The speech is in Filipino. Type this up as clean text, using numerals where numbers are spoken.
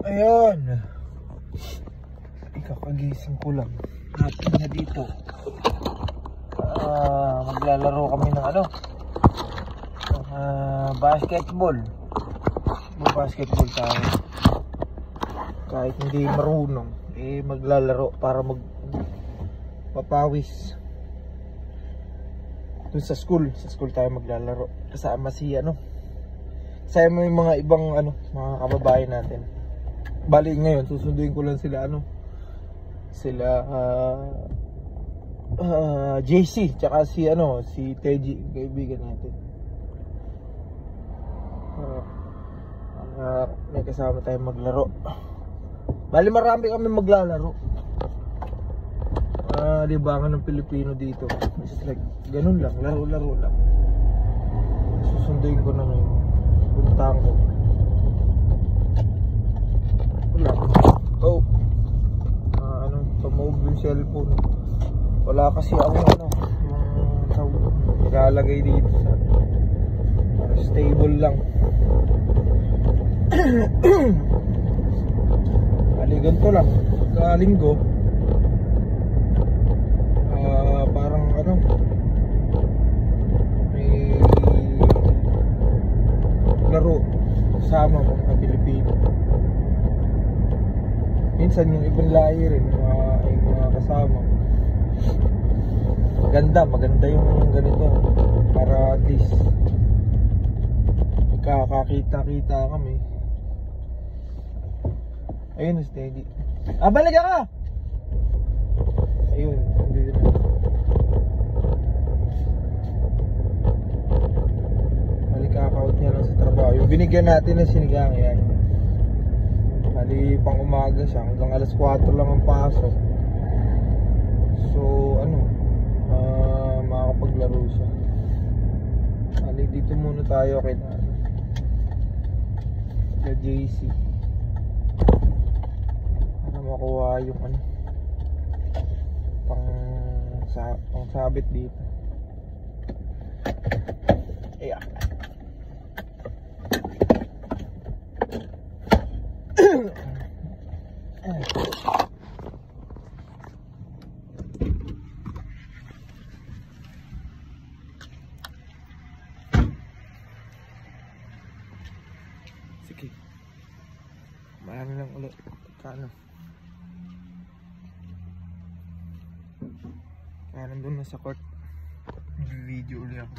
Ayan. Ikakagising ko lang. Hapon na dito. Maglalaro kami ng basketball. Basketball tayo. Kahit hindi marunong, maglalaro para papawis. Dun sa school tayo maglalaro. Kasama kasama yung mga ibang mga kababayan natin. Bali ngayon susunduin ko lang sila JC tsaka si Teji, kaibigan natin. May kasama tayo maglaro. Bali marami kami maglalaro. Libangan ng Pilipino dito. It's like ganun lang, laro lang. Susunduin ko na ngayon. Puntahan ko. Wala. Tumawag yung cellphone. Wala kasi ako nilalagay dito sa stable lang. Bali ganito lang. Kalinggo parang may laro kasama mga Pilipino. Minsan yung ibang lahi rin yung mga kasama. Maganda yung ganito para at least magkakakita-kita kami. Ayun, steady. Balik ka! Ayun, nandito na. Balik-out niya lang sa trabaho. Yung binigyan natin ng sinigang yan. Bali pang umaga siya, hanggang alas 4 lang ang pasok. So makakapaglaro siya. Bali dito muna tayo kay JC para makuha yung pang sabit dito. Ayan. Sige. Marami lang ulit. Kaya nandun na sa court. Video ulit ako.